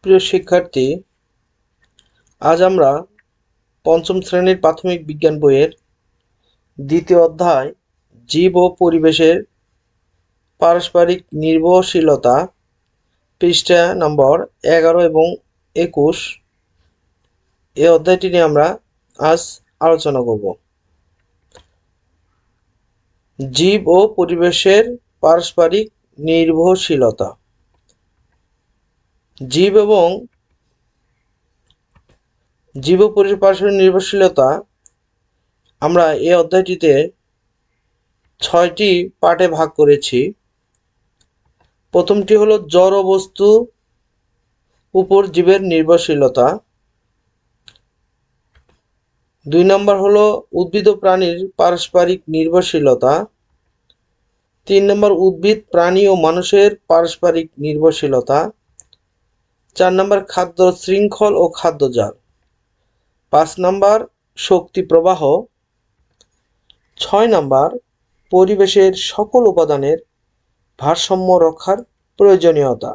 প্রিয় শিক্ষার্থী, আজ আমরা পঞ্চম শ্রেণীর প্রাথমিক বিজ্ঞান বইয়ের দ্বিতীয় অধ্যায় জীব ও পরিবেশের পারস্পরিক নির্ভরশীলতা পৃষ্ঠা নম্বর 11 এবং 21 এই অধ্যায়টি নিয়ে আমরা আজ আলোচনা করব। জীব ও পরিবেশের পারস্পরিক নির্ভরশীলতা। জীব ও পরিবেশের পারস্পরিক নির্ভরশীলতা আমরা এই অধ্যায়টিতে 6টি পার্টে ভাগ করেছি। প্রথমটি হলো জড় বস্তু উপর জীবের নির্ভরশীলতা। 2 নম্বর হলো উদ্ভিদ ও প্রাণীর পারস্পরিক নির্ভরশীলতা। 3 নম্বর উদ্ভিদ, প্রাণী ও মানুষের পারস্পরিক নির্ভরশীলতা। 4 নম্বর খাদ্য শৃঙ্খল ও খাদ্যজাল। 5 নম্বর শক্তি প্রবাহ। 6 নম্বর পরিবেশের সকল উপাদানের ভারসাম্য রক্ষার প্রয়োজনীয়তা।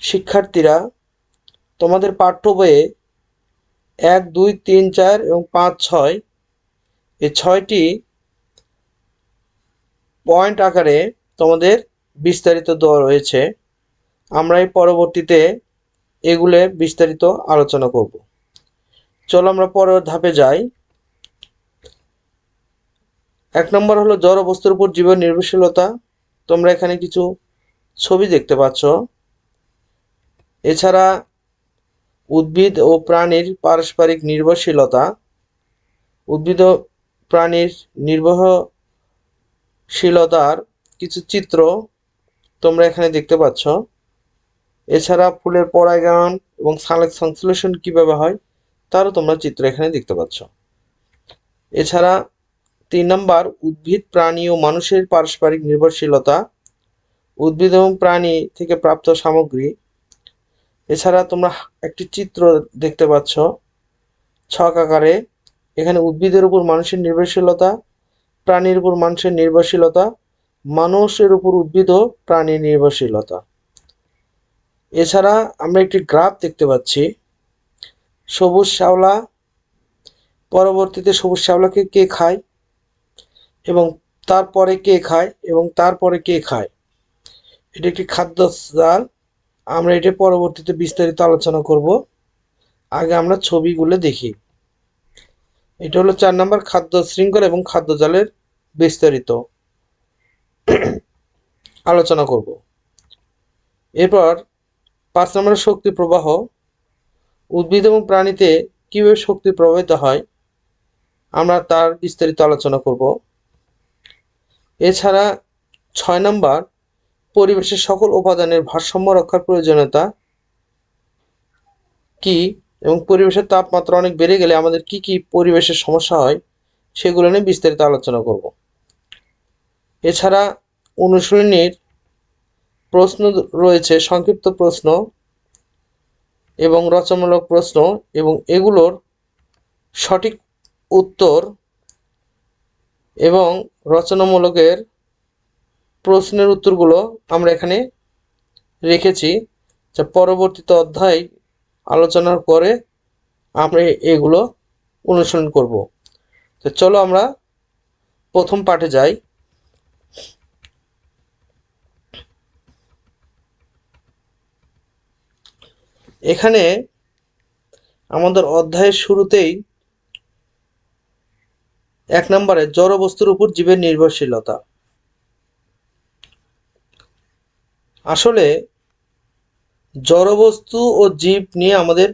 শিক্ষার্থীরা, তোমাদের পাঠ্য বইয়ে 1, 2, 3, 4 এবং 5, 6 এই 6টি পয়েন্ট আকারে তোমাদের বিস্তারিত দেওয়া রয়েছে। আমরা এই পরবর্তীতে এগুলো বিস্তারিত আলোচনা করব। চলো আমরা পরের ধাপে যাই। 1 নম্বর হলো জড় বস্তুর উপর জীবের নির্ভরশীলতা। তোমরা এখানে কিছু ছবি দেখতে পাচ্ছ। এছাড়া উদ্ভিদ ও প্রাণীর পারস্পরিক নির্ভরশীলতা, উদ্ভিদ ও প্রাণীর নির্ভরশীলতার কিছু চিত্র তোমরা এখানে দেখতে পাচ্ছ। এছাড়া ফুলের পরাগায়ন এবং সালোক সংশ্লেষণ কিভাবে হয় তারও তোমরা চিত্র এখানে দেখতে পাচ্ছ। এছাড়া 3 নম্বর উদ্ভিদ, প্রাণী ও মানুষের পারস্পরিক নির্ভরশীলতা, উদ্ভিদ এবং প্রাণী থেকে প্রাপ্ত সামগ্রী। এছাড়া তোমরা একটি চিত্র দেখতে পাচ্ছ ছক আকারে। এখানে উদ্ভিদের উপর মানুষের নির্ভরশীলতা, প্রাণীর উপর মানুষের নির্ভরশীলতা, মানুষের উপর উদ্ভিদ ও প্রাণীর নির্ভরশীলতা। এছাড়া আমরা একটি গ্রাফ দেখতে পাচ্ছি। সবুজ শ্যাওলা, পরবর্তীতে সবুজ শ্যাওলাকে কে খায় এবং তারপরে কে খায় এবং তারপরে কে খায়, এটি একটি খাদ্য জাল। আমরা এটা পরবর্তীতে বিস্তারিত আলোচনা করব। আগে আমরা ছবিগুলো দেখি। এটা হলো 4 নম্বর খাদ্য শৃঙ্খল এবং খাদ্য জালের বিস্তারিত আলোচনা করব। এরপর 5 নম্বরের শক্তি প্রবাহ। উদ্ভিদ এবং প্রাণীতে কিভাবে শক্তি প্রবাহিত হয় আমরা তার বিস্তারিত আলোচনা করব। এছাড়া 6 নম্বর পরিবেশের সকল উপাদানের ভারসাম্য রক্ষার প্রয়োজনীয়তা কি এবং পরিবেশের তাপমাত্রা অনেক বেড়ে গেলে আমাদের কি কি পরিবেশের সমস্যা হয় সেগুলো নিয়ে বিস্তারিত আলোচনা করব। এছাড়া অনুশীলনীর প্রশ্ন রয়েছে, সংক্ষিপ্ত প্রশ্ন এবং রচনামূলক প্রশ্ন, এবং এগুলোর সঠিক উত্তর এবং রচনামূলকের প্রশ্নের উত্তরগুলো আমরা এখানে রেখেছি, যা পরবর্তীতে অধ্যায় আলোচনার পরে আমরা এগুলো অনুসরণ করব। তো চলো আমরা প্রথম পাঠে যাই। এখানে আমাদের অধ্যায়ের শুরুতেই 1 নম্বরে জড় বস্তুর উপর জীবের নির্ভরশীলতা। আসলে জড়বস্তু ও জীব নিয়ে আমাদের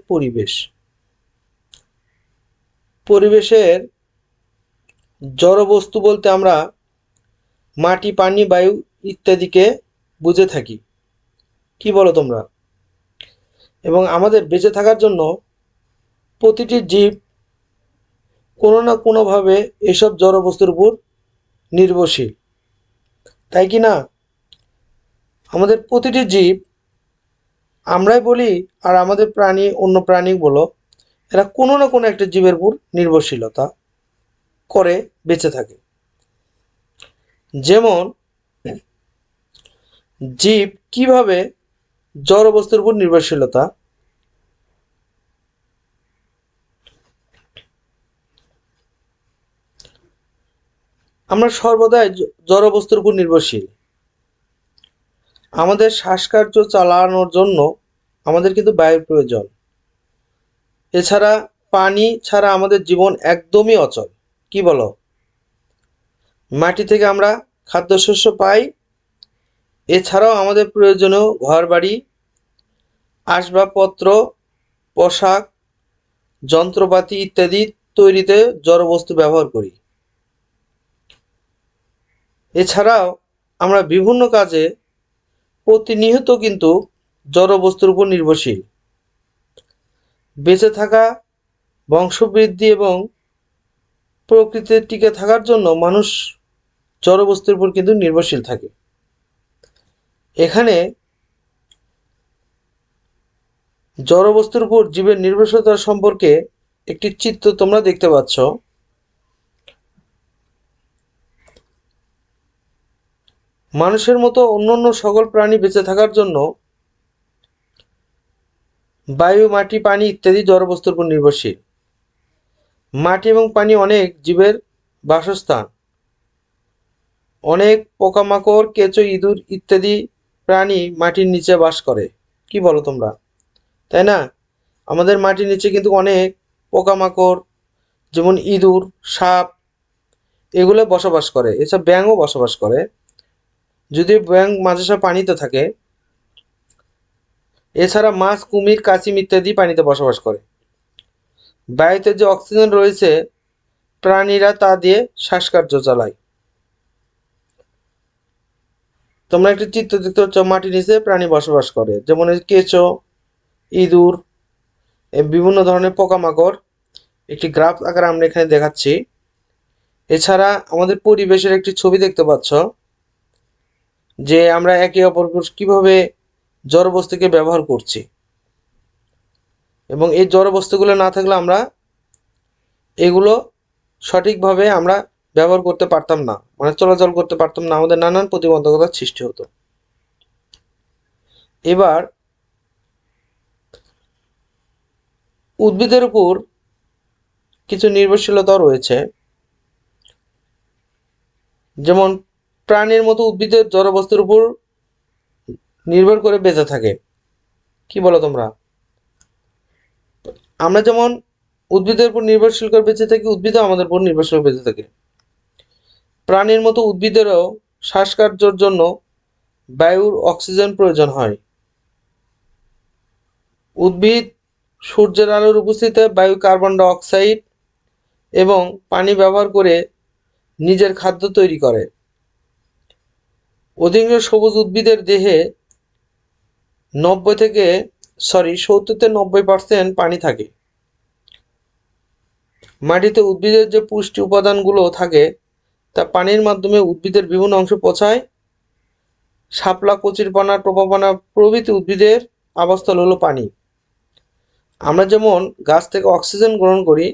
পরিবেশের জড়বস্তু বলতে আমরা মাটি, পানি, বায়ু ইত্যাদিকে বুঝে থাকি। কি বলো তোমরা? এবং আমাদের বেঁচে থাকার জন্য প্রতিটি জীব কোনো না কোনোভাবে এসব জড়বস্তুর উপর নির্ভরশীল, তাই কি না? আমাদের প্রতিটি জীব, আমরাই বলি আর আমাদের প্রাণী, অন্য প্রাণী বলো, এরা কোনো না কোনো একটা জীবের উপর নির্ভরশীলতা করে বেঁচে থাকে। যেমন জীব কিভাবে জড় বস্তুর উপর নির্ভরশীলতা। আমরা সর্বদাই জড় বস্তুর উপর নির্ভরশীল। আমাদের শ্বাসকার্য চালানোর জন্য আমাদের কিন্তু বায়ুর প্রয়োজন। এছাড়া পানি ছাড়া আমাদের জীবন একদমই অচল। কি বলো? মাটি থেকে আমরা খাদ্যশস্য পাই। এছাড়াও আমাদের প্রয়োজনীয় ঘরবাড়ি, আসবাবপত্র, পোশাক, যন্ত্রপাতি ইত্যাদি তৈরিতে জড়বস্তু ব্যবহার করি। এছাড়াও আমরা বিভিন্ন কাজে প্রতিনিয়ত কিন্তু জড়বস্তুর উপর নির্ভরশীল। বেঁচে থাকা, বংশবৃদ্ধি এবং প্রকৃতিতে টিকে থাকার জন্য মানুষ জড়বস্তুর উপর কিন্তু নির্ভরশীল থাকে। এখানে জড়বস্তুর উপর জীবের নির্ভরশীলতা সম্পর্কে একটি চিত্র তোমরা দেখতে পাচ্ছ। মানুষের মতো অন্যান্য সকল প্রাণী বেঁচে থাকার জন্য বায়ু, মাটি, পানি ইত্যাদি জড়বস্তুর উপর নির্ভরশীল। মাটি এবং পানি অনেক জীবের বাসস্থান। অনেক পোকামাকড়, কেঁচো, ইঁদুর ইত্যাদি প্রাণী মাটির নিচে বাস করে। কি বলো তোমরা? তাই না? আমাদের মাটির নিচে কিন্তু অনেক পোকামাকড়, যেমন ইঁদুর, সাপ, এগুলো বসবাস করে। এছাড়া ব্যাঙও বসবাস করে, যদিও ব্যাঙ মাঝে সাঝে পানিতে থাকে। এছাড়া মাছ, কুমির, কাছিম ইত্যাদি পানিতে বসবাস করে। বায়ুতে যে অক্সিজেন রয়েছে, প্রাণীরা তা দিয়ে শ্বাসকার্য চালায়। তোমরা একটি চিত্র দেখতে পাচ্ছ, মাটির নিচে প্রাণী বসবাস করে, যেমন কেঁচো, ইঁদুর, বিভিন্ন ধরনের পোকামাকড়। একটি গ্রাফ আকারে আমরা এখানে দেখাচ্ছি। এছাড়া আমাদের পরিবেশের একটি ছবি দেখতে পাচ্ছ, যে আমরা একে অপরকে কিভাবে জড়বস্তুকে ব্যবহার করছি, এবং এই জড়বস্তুগুলো না থাকলে আমরা এগুলো সঠিকভাবে আমরা ব্যবহার করতে পারতাম না, মানে চলাচল করতে পারতাম না, আমাদের নানান প্রতিবন্ধকতার সৃষ্টি হতো। এবার উদ্ভিদের উপর কিছু নির্ভরশীলতা রয়েছে, যেমন প্রাণীর মতো উদ্ভিদের জড়বস্তুর উপর নির্ভর করে বেঁচে থাকে। কি বলো তোমরা? আমরা যেমন উদ্ভিদের উপর নির্ভরশীল করে বেঁচে থাকি, উদ্ভিদও আমাদের উপর নির্ভরশীল করে বেঁচে থাকে। প্রাণীর মতো উদ্ভিদেরও শ্বাসকার্যের জন্য বায়ুর অক্সিজেন প্রয়োজন হয়। উদ্ভিদ সূর্যের আলোর উপস্থিতিতে বায়ু, কার্বন ডাই অক্সাইড এবং পানি ব্যবহার করে নিজের খাদ্য তৈরি করে। অধিকাংশ সবুজ উদ্ভিদের দেহে 70-90% পানি থাকে। মাটিতে উদ্ভিদের যে পুষ্টি উপাদানগুলো থাকে তা পানির মাধ্যমে উদ্ভিদের বিভিন্ন অংশ পৌঁছায়। শাপলা, কচুরিপানা, টোপাপানা প্রভৃতি উদ্ভিদের আবাসস্থল হলো পানি। আমরা যেমন গাছ থেকে অক্সিজেন গ্রহণ করি,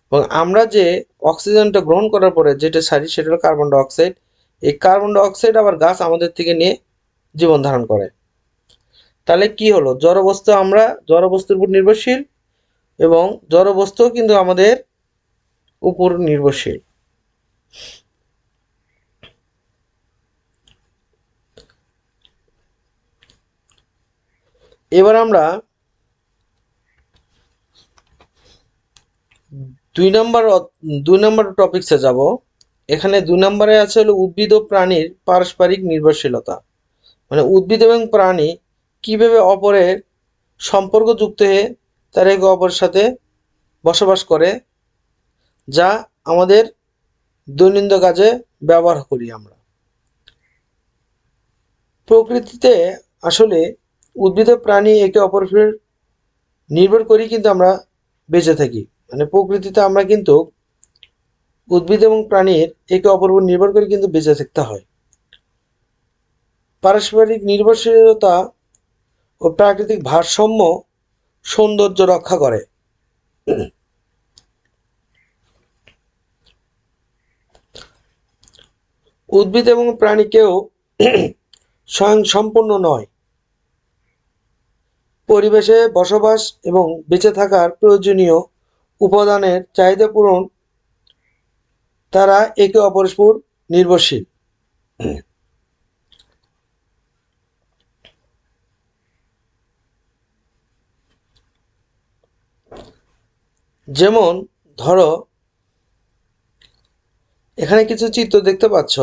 এবং আমরা যে অক্সিজেনটা গ্রহণ করার পরে যেটা ছাড়ি সেটা হলো কার্বন ডাই অক্সাইড। এই কার্বন ডাই অক্সাইড আবার গাছ আমাদের থেকে নিয়ে জীবন ধারণ করে। তাহলে কি হলো? জড়বস্তু, আমরা জড়বস্তুর উপর নির্ভরশীল, এবং জড়বস্তু কিন্তু আমাদের উপর নির্ভরশীল। এবার আমরা দুই নম্বর টপিকসে যাব। এখানে 2 নম্বরে আছে হলো উদ্ভিদ ও প্রাণীর পারস্পরিক নির্ভরশীলতা। মানে উদ্ভিদ এবং প্রাণী কিভাবে অপরের সম্পর্ক যুক্ত হয়ে তারা একে অপরের সাথে বসবাস করে, যা আমাদের দৈনন্দিন কাজে ব্যবহার করি আমরা। প্রকৃতিতে আসলে উদ্ভিদ ও প্রাণী একে অপরের নির্ভর করি কিন্তু আমরা বেঁচে থাকি। মানে প্রকৃতিতে আমরা কিন্তু উদ্ভিদ এবং প্রাণীর একে অপরের উপর নির্ভর করে কিন্তু বেঁচে থাকতে হয়। পারস্পরিক নির্ভরশীলতা ও প্রাকৃতিক ভারসাম্য সৌন্দর্য রক্ষা করে। উদ্ভিদ এবং প্রাণী কেউ স্বয়ংসম্পূর্ণ নয়। পরিবেশে বসবাস এবং বেঁচে থাকার প্রয়োজনীয় উপাদানের চাহিদা পূরণ তারা একে অপরের উপর নির্ভরশীল। যেমন ধরো এখানে কিছু চিত্র দেখতে পাচ্ছ,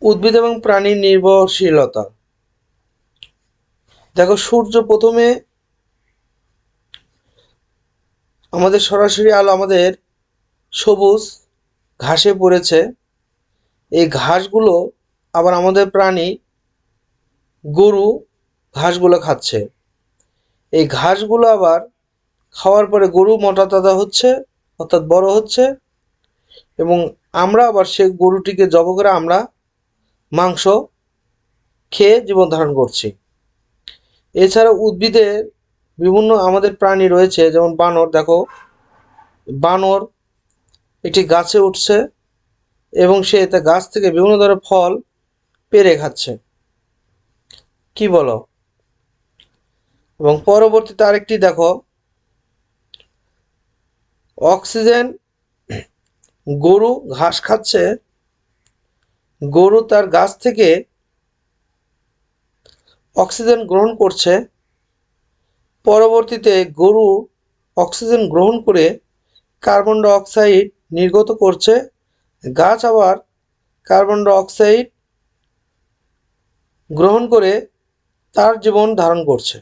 উদ্ভিদ এবং প্রাণীর নির্ভরশীলতা। দেখো, সূর্য প্রথমে আমাদের সরাসরি আলো আমাদের সবুজ ঘাসে পড়েছে। এই ঘাসগুলো আবার আমাদের প্রাণী গরু ঘাসগুলো খাচ্ছে। এই ঘাসগুলো আবার খাওয়ার পরে গরু মোটা তাজা হচ্ছে, অর্থাৎ বড় হচ্ছে, এবং আমরা আবার সেই গরুটিকে জবাই করে আমরা মাংস খেয়ে জীবন ধারণ করছি। এছাড়া উদ্ভিদের বিভিন্ন আমাদের প্রাণী রয়েছে, যেমন বানর। দেখো, বানর একটি গাছে উঠছে এবং সে তা গাছ থেকে বিভিন্ন ধরনের ফল পেড়ে খাচ্ছে। কি বলো? এবং পরবর্তীতে আরেকটি দেখো, অক্সিজেন। গরু ঘাস খাচ্ছে, গরু তার গাছ থেকে অক্সিজেন গ্রহণ করছে। পরবর্তীতে গরু অক্সিজেন গ্রহণ করে কার্বন ডাই অক্সাইড নির্গত করছে, গাছ আবার কার্বন ডাই অক্সাইড গ্রহণ করে তার জীবন ধারণ করছে।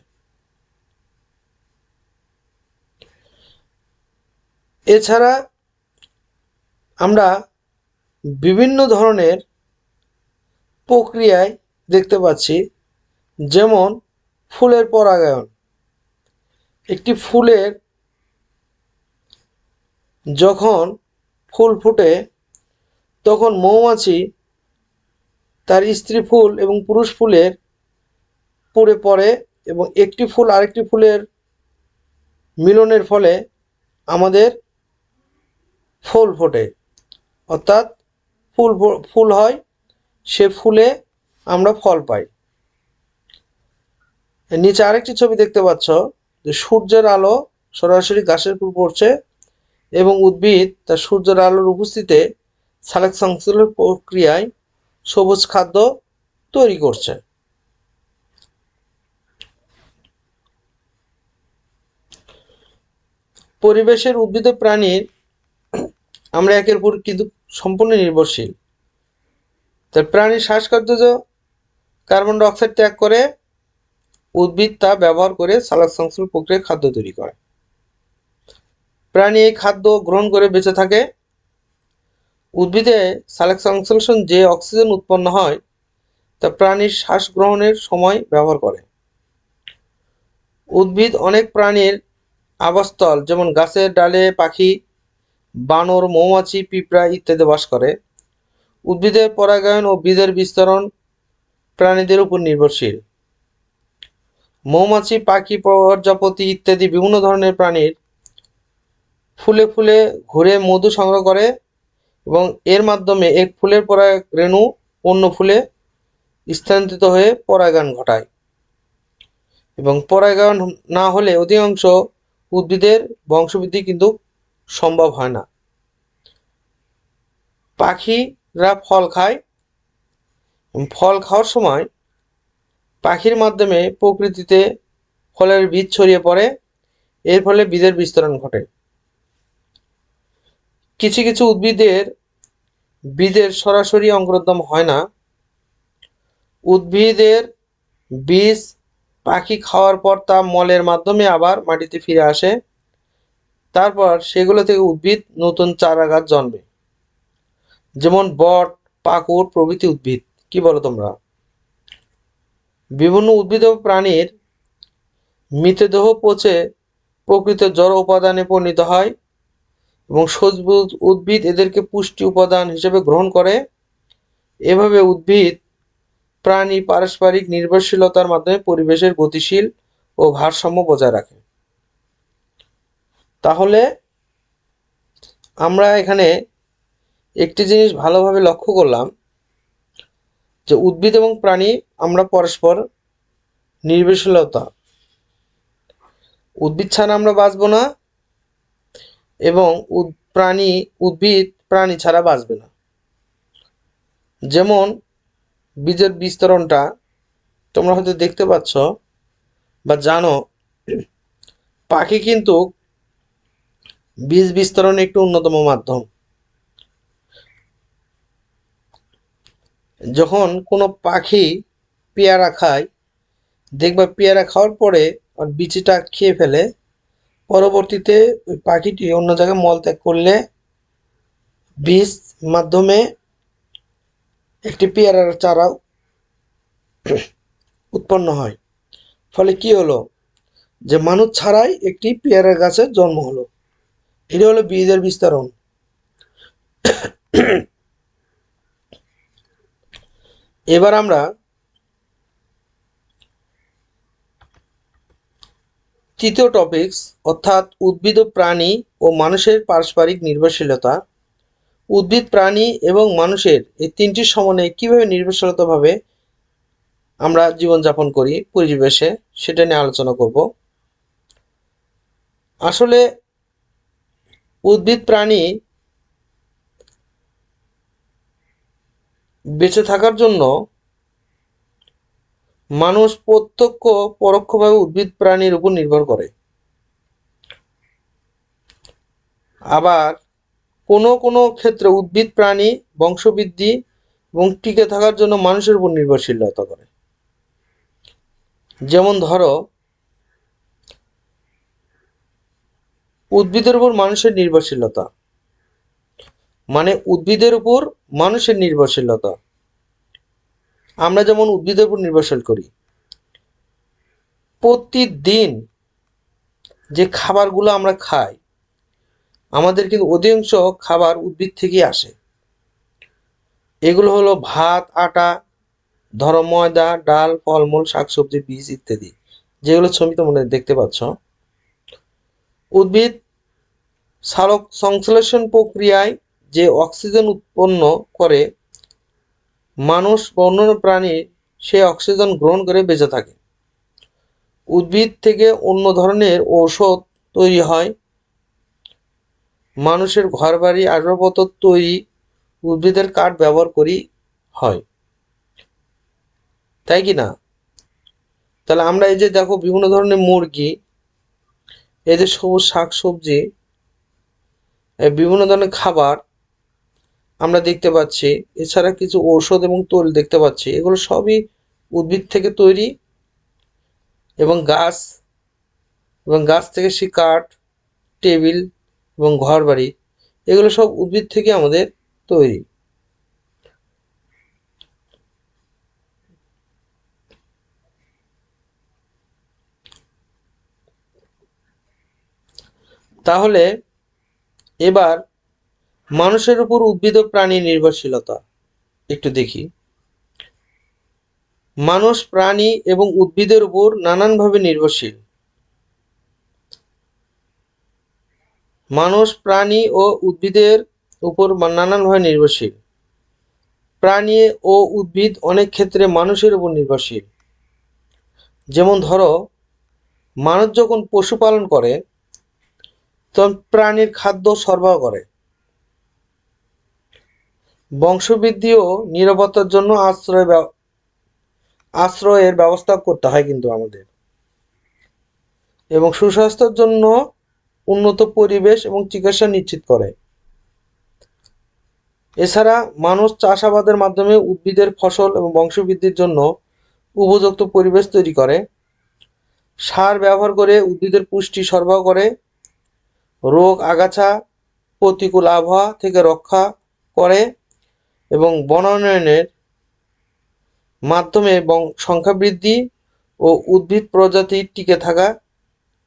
এছাড়া আমরা বিভিন্ন ধরনের প্রক্রিয়ায় দেখতে পাচ্ছি, যেমন ফুলের পরাগায়ন। একটি ফুলের যখন ফুল ফুটে তখন মৌমাছি তার স্ত্রী ফুল এবং পুরুষ ফুলের পুড়ে পড়ে এবং একটি ফুল আরেকটি ফুলের মিলনের ফলে আমাদের ফুল ফোটে, অর্থাৎ ফুল হয়, সে ফুলে আমরা ফল পাই। নিচে আরেকটি ছবি দেখতে পাচ্ছ, যে সূর্যের আলো সরাসরি গাছের উপর পড়ছে এবং উদ্ভিদ তার সূর্যের আলোর উপস্থিতিতে সালোক সংশ্লেষণ প্রক্রিয়ায় সবুজ খাদ্য তৈরি করছে। পরিবেশের উদ্ভিদ ও প্রাণীর আমরা একের উপর কিন্তু সম্পূর্ণ নির্ভরশীল। তার প্রাণীর শ্বাসকার্য কার্বন ডাই অক্সাইড ত্যাগ করে, উদ্ভিদ তা ব্যবহার করে সালোক সংশ্লেষণ প্রক্রিয়ায় খাদ্য তৈরি করে। প্রাণী এই খাদ্য গ্রহণ করে বেঁচে থাকে। উদ্ভিদে সালোক সংশ্লেষণ যে অক্সিজেন উৎপন্ন হয় তা প্রাণীর শ্বাস গ্রহণের সময় ব্যবহার করে। উদ্ভিদ অনেক প্রাণীর আবাসস্থল, যেমন গাছের ডালে পাখি, বানর, মৌমাছি, পিঁপড়া ইত্যাদি বাস করে। উদ্ভিদের পরাগায়ন ও বীজের বিস্তরণ প্রাণীদের উপর নির্ভরশীল। মৌমাছি, পাখি, প্রজাপতি ইত্যাদি বিভিন্ন ধরনের প্রাণীর ফুলে ফুলে ঘুরে মধু সংগ্রহ করে এবং এর মাধ্যমে এক ফুলের পরাগ রেণু অন্য ফুলে স্থানান্তরিত হয়ে পরাগায়ন ঘটায়। এবং পরাগায়ন না হলে অধিকাংশ উদ্ভিদের বংশবৃদ্ধি কিন্তু সম্ভব হয় না। পাখিরা ফল খায়, ফল খাওয়ার সময় পাখির মাধ্যমে প্রকৃতিতে ফলের বীজ ছড়িয়ে পড়ে, এর ফলে বীজের বিস্তরণ ঘটে। কিছু কিছু উদ্ভিদের বীজের সরাসরি অঙ্কুরোদ্গম হয় না। উদ্ভিদের বীজ পাখি খাওয়ার পর তা মলের মাধ্যমে আবার মাটিতে ফিরে আসে, তারপর সেগুলো থেকে উদ্ভিদ নতুন চারা গাছ জন্মে, যেমন বট, পাকুড় প্রভৃতি উদ্ভিদ। কি বলো তোমরা? বিভিন্ন উদ্ভিদ ও প্রাণীর মৃতদেহ পচে প্রকৃত জড় উপাদানে পরিণত হয় এবং সবুজ উদ্ভিদ এদেরকে পুষ্টি উপাদান হিসেবে গ্রহণ করে। এভাবে উদ্ভিদ প্রাণী পারস্পরিক নির্ভরশীলতার মাধ্যমে পরিবেশের গতিশীল ও ভারসাম্য বজায় রাখে। তাহলে আমরা এখানে একটি জিনিস ভালোভাবে লক্ষ্য করলাম, যে উদ্ভিদ এবং প্রাণী আমরা পরস্পর নির্ভরশীলতা। উদ্ভিদ ছাড়া আমরা বাঁচব না এবং উদ্ভিদ প্রাণী ছাড়া বাঁচবে না। যেমন বীজের বিস্তরণটা তোমরা হয়তো দেখতে পাচ্ছ বা জানো, পাখি কিন্তু বীজ বিস্তরণের একটি অন্যতম মাধ্যম। যখন কোনো পাখি পেয়ারা খায়, দেখবা পেয়ারা খাওয়ার পরে আর বিচিটা খেয়ে ফেলে, পরবর্তীতে ওই পাখিটি অন্য জায়গায় মলত্যাগ করলে বীজ মাধ্যমে একটি পেয়ারার চারা উৎপন্ন হয়। ফলে কি হলো, যে মানুষ ছাড়াই একটি পেয়ারা গাছের জন্ম হলো। এটা হলো বীজের বিস্তরণ। এবার আমরা তৃতীয় টপিকস, অর্থাৎ উদ্ভিদ ও প্রাণী ও মানুষের পারস্পরিক নির্ভরশীলতা। উদ্ভিদ, প্রাণী এবং মানুষের এই তিনটি সমন্বয়ে কীভাবে নির্ভরশীলতাভাবে আমরা জীবনযাপন করি পরিবেশে, সেটা নিয়ে আলোচনা করব। আসলে উদ্ভিদ প্রাণী বেঁচে থাকার জন্য মানুষ প্রত্যক্ষ পরোক্ষভাবে উদ্ভিদ প্রাণীর উপর নির্ভর করে। আবার কোনো কোনো ক্ষেত্রে উদ্ভিদ প্রাণী বংশবৃদ্ধি এবং টিকে থাকার জন্য মানুষের উপর নির্ভরশীলতা করে। যেমন ধরো, উদ্ভিদের উপর মানুষের নির্ভরশীলতা মানে উদ্ভিদের উপর মানুষের নির্ভরশীলতা। আমরা যেমন উদ্ভিদের উপর নির্ভরশীল করি, প্রতিদিন যে খাবারগুলো আমরা খাই, আমাদের কিন্তু অধিকাংশ খাবার উদ্ভিদ থেকেই আসে। এগুলো হলো ভাত, আটা, ধরো ময়দা, ডাল, ফলমূল, শাকসবজি, বীজ ইত্যাদি, যেগুলো ছবি তোমরা দেখতে পাচ্ছ। উদ্ভিদ সালোক সংশ্লেষণ প্রক্রিয়ায় যে অক্সিজেন উৎপন্ন করে, মানুষ বা অন্যান্য প্রাণী সেই অক্সিজেন গ্রহণ করে বেঁচে থাকে। উদ্ভিদ থেকে অন্য ধরনের ঔষধ তৈরি হয়। মানুষের ঘরবাড়ি, আসবাবপত্র তৈরি উদ্ভিদের কাঠ ব্যবহার করি হয়, তাই কি না? তাহলে আমরা এই যে দেখো বিভিন্ন ধরনের মুরগি, এই যে সবুজ শাক সবজি, বিভিন্ন ধরনের খাবার আমরা দেখতে পাচ্ছি, এছাড়া কিছু ঔষধ এবং তৈল দেখতে পাচ্ছি, এগুলো সবই উদ্ভিদ থেকে তৈরি। এবং গাছ থেকে সে কাঠ, টেবিল এবং ঘরবাড়ি, এগুলো সব উদ্ভিদ থেকে আমাদের তৈরি। তাহলে এবার মানুষের উপর উদ্ভিদ ও প্রাণী নির্ভরশীলতা একটু দেখি। মানুষ প্রাণী এবং উদ্ভিদের উপর নানানভাবে নির্ভরশীল। মানুষ প্রাণী ও উদ্ভিদের উপর নানানভাবে নির্ভরশীল। প্রাণী ও উদ্ভিদ অনেক ক্ষেত্রে মানুষের উপর নির্ভরশীল। যেমন ধরো, মানুষ যখন পশুপালন করে তখন প্রাণীর খাদ্য সরবরাহ করে। বংশবৃদ্ধি ও নিরাপত্তার জন্য আশ্রয়ের ব্যবস্থা করতে হয় কিন্তু আমাদের, এবং সুস্বাস্থ্যের জন্য উন্নত পরিবেশ এবং চিকিৎসা নিশ্চিত করে। এছাড়া মানুষ চাষাবাদের মাধ্যমে উদ্ভিদের ফসল এবং বংশবৃদ্ধির জন্য উপযুক্ত পরিবেশ তৈরি করে। সার ব্যবহার করে উদ্ভিদের পুষ্টি সরবরাহ করে। রোগ আগাছা, প্রতিকূল আবহাওয়া থেকে রক্ষা করে এবং বনায়নের মাধ্যমে সংখ্যা বৃদ্ধি ও উদ্ভিদ প্রজাতির টিকে থাকা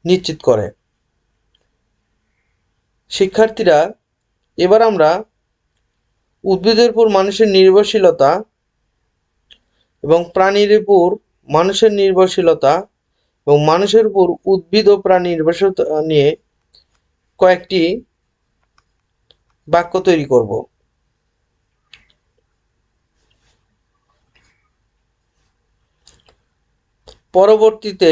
নিশ্চিত করে। শিক্ষার্থীরা, এবার আমরা উদ্ভিদের উপর মানুষের নির্ভরশীলতা এবং প্রাণীর উপর মানুষের নির্ভরশীলতা এবং মানুষের উপর উদ্ভিদ ও প্রাণী নির্ভরশীলতা নিয়ে কয়েকটি বাক্য তৈরি করব। পরবর্তীতে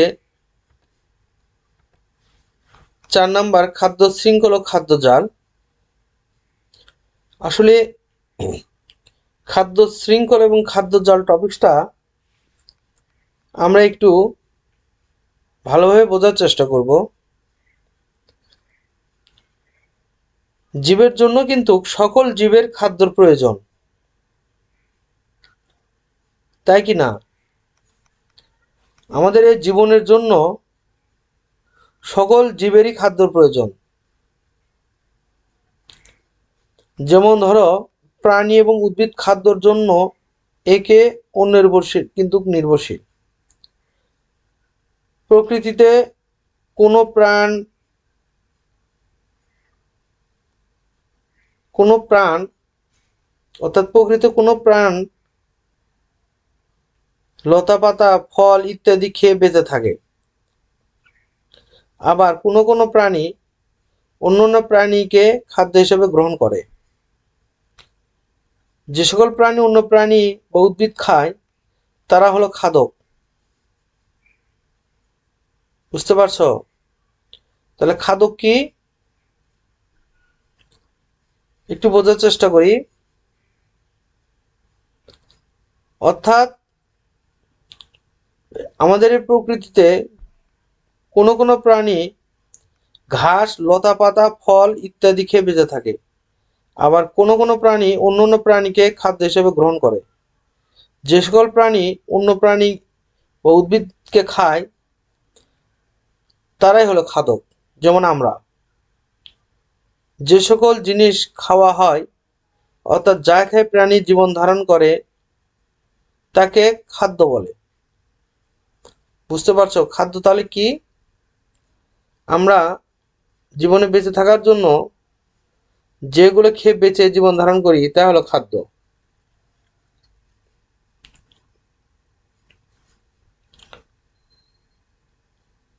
4 নাম্বার খাদ্য শৃঙ্খল ও খাদ্যজাল। আসলে খাদ্য শৃঙ্খল এবং খাদ্যজাল টপিকসটা আমরা একটু ভালোভাবে বোঝার চেষ্টা করব। জীবের জন্য কিন্তু সকল জীবের খাদ্যর প্রয়োজন, তাই কি না? আমাদের এই জীবনের জন্য সকল জীবেরই খাদ্যর প্রয়োজন। যেমন ধরো, প্রাণী এবং উদ্ভিদ খাদ্যর জন্য একে অন্যনির্ভরশীল কিন্তু নির্ভরশীল। প্রকৃতিতে কোনো প্রাণ অর্থাৎ প্রকৃতিতে কোনো প্রাণ লতাপাতা ফল ইত্যাদি খেয়ে বেঁচে থাকে। আবার কোনো কোনো প্রাণী অন্যান্য প্রাণীকে খাদ্য হিসেবে গ্রহণ করে। যে সকল প্রাণী অন্য প্রাণী বা উদ্ভিদ খায় তারা হলো খাদক। বুঝতে পারছো? তাহলে খাদক কি একটু বোঝার চেষ্টা করি। অর্থাৎ আমাদের এই প্রকৃতিতে কোনো কোনো প্রাণী ঘাস লতাপাতা ফল ইত্যাদি খেয়ে বেঁচে থাকে। আবার কোনো কোনো প্রাণী অন্য অন্য প্রাণীকে খাদ্য হিসেবে গ্রহণ করে। যে সকল প্রাণী অন্য প্রাণী বা উদ্ভিদকে খায় তারাই হলো খাদক। যেমন আমরা যে সকল জিনিস খাওয়া হয় অর্থাৎ যা খেয়ে প্রাণী জীবন ধারণ করে তাকে খাদ্য বলে। বুঝতে পারছো খাদ্য তাহলে কি? আমরা জীবনে বেঁচে থাকার জন্য যেগুলো খেয়ে বেঁচে জীবন ধারণ করি তা হলো খাদ্য।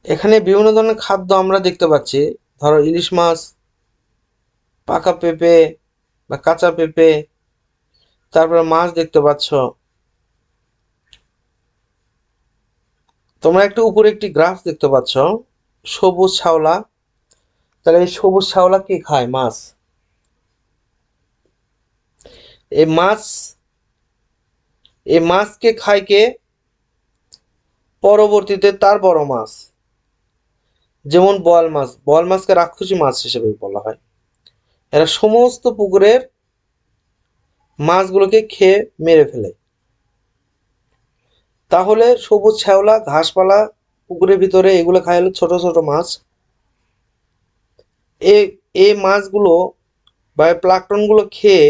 এখানে বিভিন্ন ধরনের খাদ্য আমরা দেখতে পাচ্ছি। ধরো ইলিশ মাছ, পাকা পেঁপে বা কাঁচা পেঁপে, তারপরে মাছ দেখতে পাচ্ছ। তোমরা একটু উপরে একটি গ্রাফ দেখতে পাচ্ছ, সবুজ শ্যাওলা। তাহলে এই সবুজ শ্যাওলা কি খায়? মাছ। এই মাছ এই মাছকে খায় কে? পরবর্তীতে তার বড় মাছ, যেমন বোয়াল মাছ। বোয়াল মাছকে রাক্ষসী মাছ হিসেবে বলা হয়। এরা সমস্ত পুকুরের মাছগুলোকে খেয়ে মেরে ফেলে। তাহলে সবুজ শ্যাওলা ঘাসপালা পুকুরের ভিতরে এগুলো খায় হলো ছোট ছোট মাছ। এই মাছগুলো বা প্লাঙ্কটনগুলো খেয়ে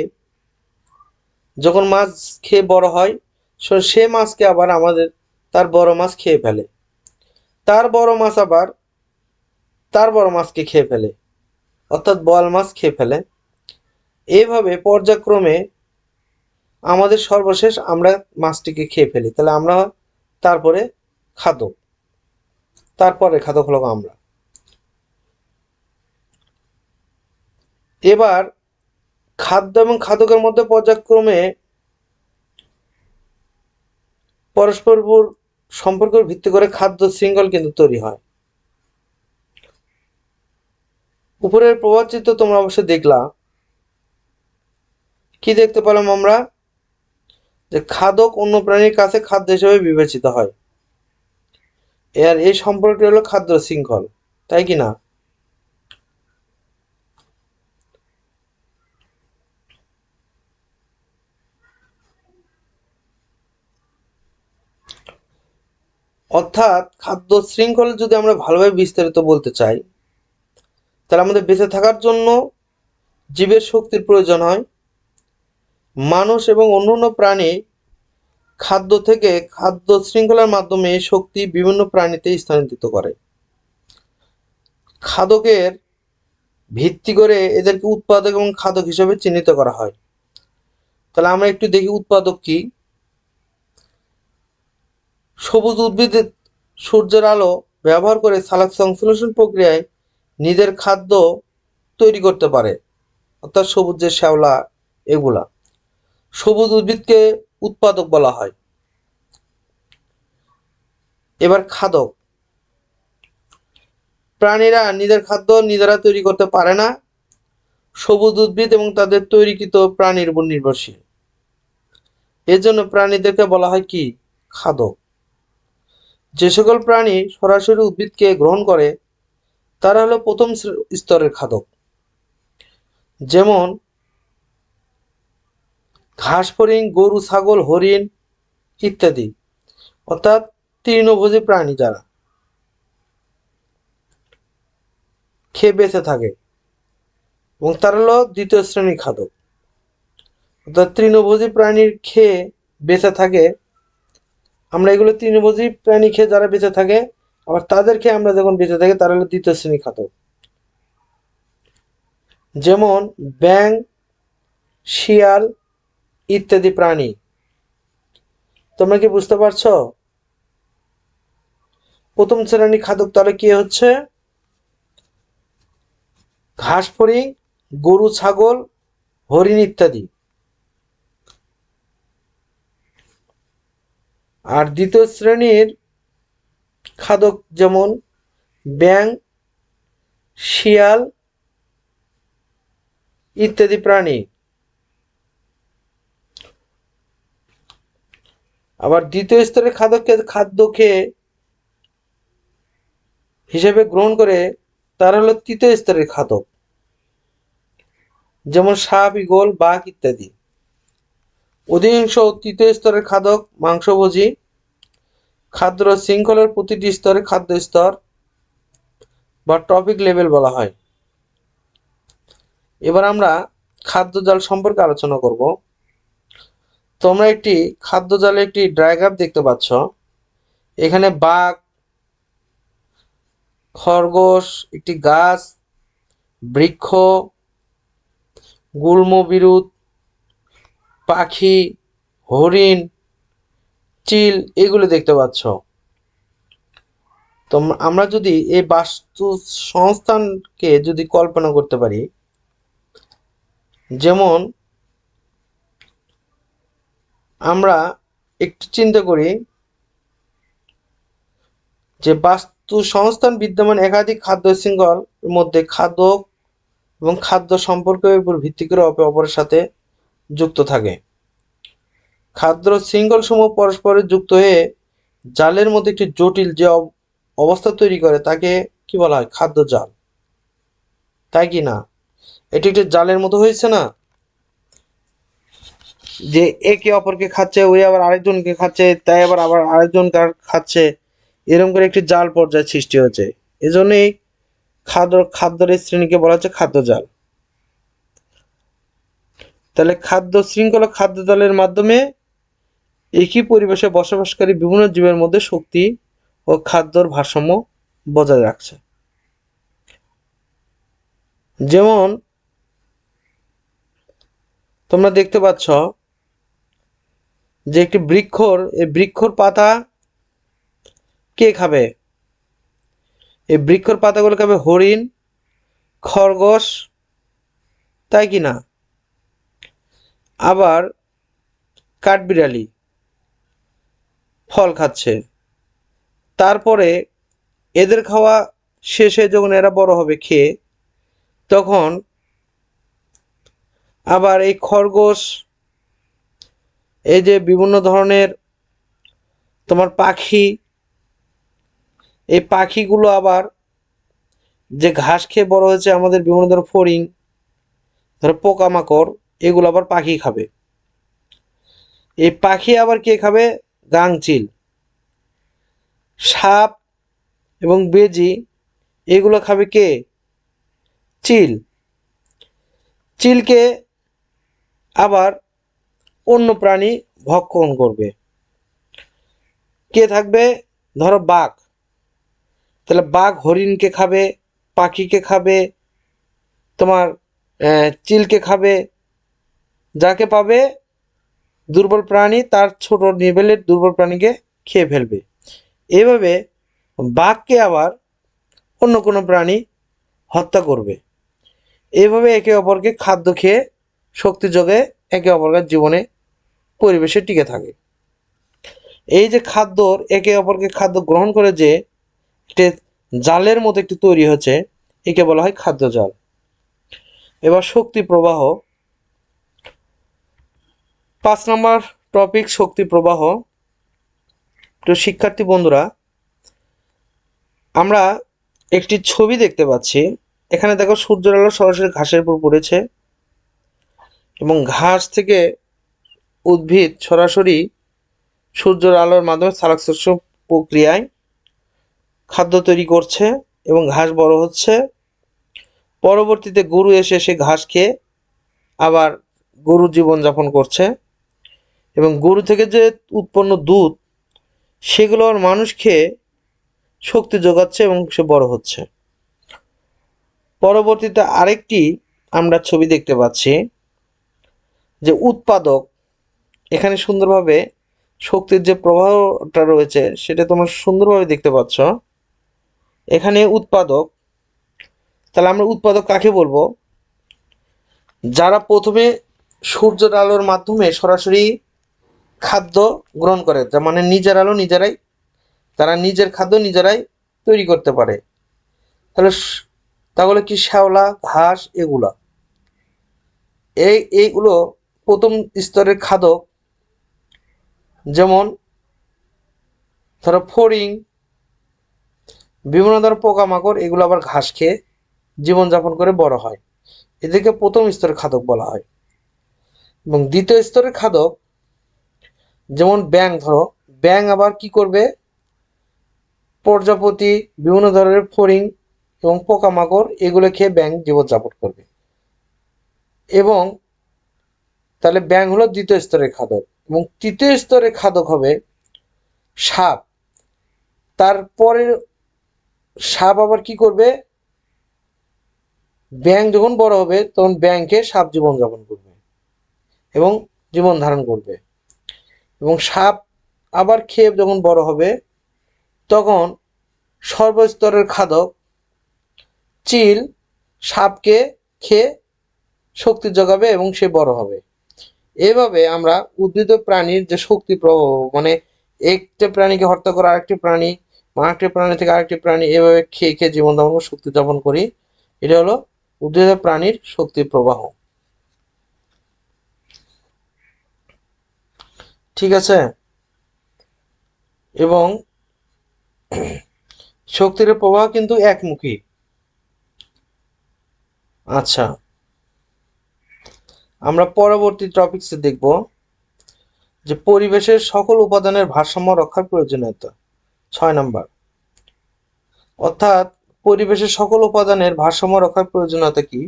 যখন মাছ খেয়ে বড় হয়, সে মাছকে আবার আমাদের তার বড় মাছ খেয়ে ফেলে। তার বড় মাছ আবার তার বড় মাছকে খেয়ে ফেলে, অর্থাৎ বোয়াল মাছ খেয়ে ফেলে। এইভাবে পর্যায়ক্রমে আমাদের সর্বশেষ আমরা মাছটিকে খেয়ে ফেলি। তাহলে আমরা তারপরে খাদক, তারপরে খাদক হলো আমরা। এবার খাদ্য এবং খাদকের মধ্যে পর্যায়ক্রমে পরস্পর সম্পর্কের ভিত্তি করে খাদ্য শৃঙ্খল কিন্তু তৈরি হয়। উপরের প্রবাদ চিত্র তোমরা অবশ্যই দেখলা। কি দেখতে পেলাম আমরা? যে খাদক অন্য প্রাণীর কাছে খাদ্য হিসেবে বিবেচিত হয়। এই সম্পর্কটি হলো খাদ্য শৃঙ্খল, তাই কি না? অর্থাৎ খাদ্য শৃঙ্খল যদি আমরা ভালোভাবে বিস্তারিত বলতে চাই, তাহলে আমাদের বেঁচে থাকার জন্য জীবের শক্তির প্রয়োজন হয়। মানুষ এবং অন্যান্য প্রাণী খাদ্য থেকে খাদ্য শৃঙ্খলার মাধ্যমে শক্তি বিভিন্ন প্রাণীতে স্থানান্তরিত করে। খাদকের ভিত্তি করে এদেরকে উৎপাদক এবং খাদক হিসেবে চিহ্নিত করা হয়। তাহলে আমরা একটু দেখি উৎপাদক কি। সবুজ উদ্ভিদ সূর্যের আলো ব্যবহার করে সালোক সংশ্লেষণ প্রক্রিয়ায় নিজের খাদ্য তৈরি করতে পারে, অর্থাৎ সবুজ যে শ্যাওলা এগুলা সবুজ উদ্ভিদকে উৎপাদক বলা হয়। এবার খাদক। প্রাণীরা নিজের খাদ্য নিজেরা তৈরি করতে পারে না, সবুজ উদ্ভিদ এবং তাদের তৈরিকৃত প্রাণীর উপর নির্ভরশীল। এর জন্য প্রাণীদেরকে বলা হয় কি? খাদক। যে সকল প্রাণী সরাসরি উদ্ভিদকে গ্রহণ করে তারা হলো প্রথম স্তরের খাদক, যেমন ঘাস ফড়িং, গরু, ছাগল, হরিণ ইত্যাদি, অর্থাৎ তৃণভোজী প্রাণী যারা খেয়ে বেঁচে থাকে, এবং তারা হলো দ্বিতীয় শ্রেণীর খাদক। অর্থাৎ তৃণভোজী প্রাণীর খেয়ে বেঁচে থাকে, আমরা এগুলো তৃণভোজী প্রাণী খেয়ে যারা বেঁচে থাকে, আবার তাদের খেয়ে আমরা যখন বেঁচে থাকি তারা হলো দ্বিতীয় শ্রেণীর খাদক, যেমন ব্যাঙ, শিয়াল ইত্যাদি প্রাণী। তোমরা কি বুঝতে পারছো? প্রথম শ্রেণীর খাদক তাহলে কি হচ্ছে? ঘাস ফড়িং, গরু, ছাগল, হরিণ ইত্যাদি। আর দ্বিতীয় শ্রেণীর খাদক যেমন ব্যাঙ, শিয়াল ইত্যাদি প্রাণী। আবার দ্বিতীয় স্তরের খাদ্য খেয়ে হিসেবে গ্রহণ করে তারা হলো তৃতীয় স্তরের খাদক, যেমন সাপ, ঈগল, বাঘ ইত্যাদি। অধিকাংশ তৃতীয় স্তরের খাদক মাংসভোজী। খাদ্য শৃঙ্খলের প্রতিটি স্তরে খাদ্য স্তর বা টপিক লেভেল বলা হয়। এবার আমরা খাদ্য জাল সম্পর্কে আলোচনা করব। তোমরা একটি খাদ্য জালে একটি ডায়াগ্রাম দেখতে পাচ্ছ। এখানে বাঘ, খরগোশ, একটি গাছ, বৃক্ষ, গুল্ম বিরুৎ, পাখি, হরিণ, চিল এগুলো দেখতে পাচ্ছ। তো আমরা যদি এই বাস্তু সংস্থানকে যদি কল্পনা করতে পারি, যেমন আমরা একটু চিন্তা করি যে বাস্তু সংস্থান বিদ্যমান একাধিক খাদ্য শৃঙ্খল মধ্যে খাদ্য এবং খাদ্য সম্পর্কের উপর ভিত্তি করে অপর অপরের সাথে যুক্ত থাকে। খাদ্য শৃঙ্খল সমূহ পরস্পরের যুক্ত হয়ে জালের মধ্যে একটি জটিল যে অবস্থা তৈরি করে তাকে কি বলা হয়? খাদ্য জাল, তাই কি না? এটি একটি জালের মতো হয়েছে না, যে একে অপরকে খাচ্ছে, ওই আবার আরেকজনকে খাচ্ছে, তাই আবার আবার আরেকজন খাচ্ছে, এরকম করে একটি জাল পর্যায় সৃষ্টি হচ্ছে। এজন্যই খাদ্যের শ্রেণীকে বলা হচ্ছে খাদ্য জাল। তাহলে খাদ্য শৃঙ্খলা খাদ্য জালের মাধ্যমে একই পরিবেশে বসবাসকারী বিভিন্ন জীবের মধ্যে শক্তি ও খাদ্যর ভারসাম্য বজায় রাখছে। যেমন তোমরা দেখতে পাচ্ছ যে একটি এই বৃক্ষর পাতা কে খাবে? এই বৃক্ষর পাতাগুলো খাবে হরিণ, খরগোশ, তাই কি না? আবার কাঠবিড়ালি ফল খাচ্ছে। তারপরে এদের খাওয়া শেষে যখন এরা বড় হবে খেয়ে, তখন আবার এই খরগোশ, এই যে বিভিন্ন ধরনের তোমার পাখি, এই পাখিগুলো আবার যে ঘাস খেয়ে বড় হয়েছে, আমাদের বিভিন্ন ধরনের ফড়িং, ধরো পোকামাকড়, এগুলো আবার পাখি খাবে। এই পাখি আবার কে খাবে? গাংচিল, সাপ এবং বেজি এগুলো খাবে কে? চিল। চিলকে আবার অন্য প্রাণী ভক্ষণ করবে। কে থাকবে? ধরো বাঘ, তাহলে বাঘ হরিণকে খাবে, পাখিকে খাবে, তোমার চিলকে খাবে, যাকে পাবে দুর্বল প্রাণী তার ছোট লেভেলের দুর্বল প্রাণীকে খেয়ে ফেলবে। এইভাবে বাঘকে আবার অন্য কোনো প্রাণী হত্যা করবে। এইভাবে একে অপরকে খাদ্য খেয়ে শক্তি যোগে একে অপরের জীবনে পরিবেশে টিকে থাকে। এই যে খাদ্যর একে অপরকে খাদ্য গ্রহণ করে যে একটি জালের মতো একটি তৈরি হচ্ছে, একে বলা হয় খাদ্য জাল। এবার শক্তি প্রবাহ, 5 নম্বর টপিক শক্তি প্রবাহ। তো শিক্ষার্থী বন্ধুরা, আমরা একটি ছবি দেখতে পাচ্ছি। এখানে দেখো সূর্যের আলো সরাসরি ঘাসের উপর পড়েছে এবং ঘাস থেকে উদ্ভিদ সরাসরি সূর্যের আলোর মাধ্যমে সালোকসংশ্লেষণ প্রক্রিয়ায় খাদ্য তৈরি করছে এবং ঘাস বড় হচ্ছে। পরবর্তীতে গরু এসে সে ঘাস খেয়ে আবার গরু জীবনযাপন করছে এবং গরু থেকে যে উৎপন্ন দুধ সেগুলো আর মানুষ খেয়ে শক্তি যোগাচ্ছে এবং সে বড় হচ্ছে। পরবর্তীতে আরেকটি আমরা ছবি দেখতে পাচ্ছি যে উৎপাদক, এখানে সুন্দরভাবে শক্তির যে প্রবাহটা রয়েছে সেটা তোমরা সুন্দরভাবে দেখতে পাচ্ছ। এখানে উৎপাদক, তাহলে আমরা উৎপাদক কাকে বলবো? যারা প্রথমে সূর্যের আলোর মাধ্যমে সরাসরি খাদ্য গ্রহণ করে, তার মানে নিজের আলো নিজেরাই, তারা নিজের খাদ্য নিজেরাই তৈরি করতে পারে। তাহলে কি শ্যাওলা, ঘাস, এইগুলো প্রথম স্তরের খাদক। যেমন ধরো ফড়িং, বিভিন্ন ধরনের পোকামাকড়, এগুলো আবার ঘাস খেয়ে জীবনযাপন করে বড় হয়, এদেরকে প্রথম স্তরের খাদক বলা হয়। এবং দ্বিতীয় স্তরের খাদক যেমন ব্যাঙ, ধরো ব্যাঙ আবার কি করবে? প্রজাপতি, বিভিন্ন ধরনের ফড়িং এবং পোকামাকড় এগুলো খেয়ে ব্যাঙ জীবনযাপন করবে। এবং তাহলে ব্যাঙ হলো দ্বিতীয় স্তরের খাদক। এবং তৃতীয় স্তরের খাদক হবে সাপ। তারপরে সাপ আবার কি করবে? ব্যাঙ যখন বড় হবে তখন ব্যাঙ খেয়ে সাপ জীবনযাপন করবে এবং জীবন ধারণ করবে। এবং সাপ আবার খেয়ে যখন বড় হবে তখন সর্বস্তরের খাদক চিল সাপকে খেয়ে শক্তি যোগাবে এবং সে বড় হবে। এভাবে আমরা উদ্ভিদ প্রাণীর যে শক্তি প্রবাহ, মানে একটা প্রাণীকে হত্যা করে আরেকটি প্রাণী, আরেকটি প্রাণী থেকে আরেকটি প্রাণী, এভাবে খেয়ে খেয়ে জীবন যাপন শক্তি যাপন করি। এটা হলো উদ্ভিদ প্রাণীর শক্তি প্রবাহ। ঠিক আছে? এবং শক্তির প্রবাহ কিন্তু একমুখী। আচ্ছা, আমরা পরবর্তী টপিকসে দেখব যে পরিবেশের সকল উপাদানের ভারসাম্য রক্ষার প্রয়োজনীয়তা। 6 নম্বর, অর্থাৎ পরিবেশের সকল উপাদানের ভারসাম্য রক্ষার প্রয়োজনীয়তা কি?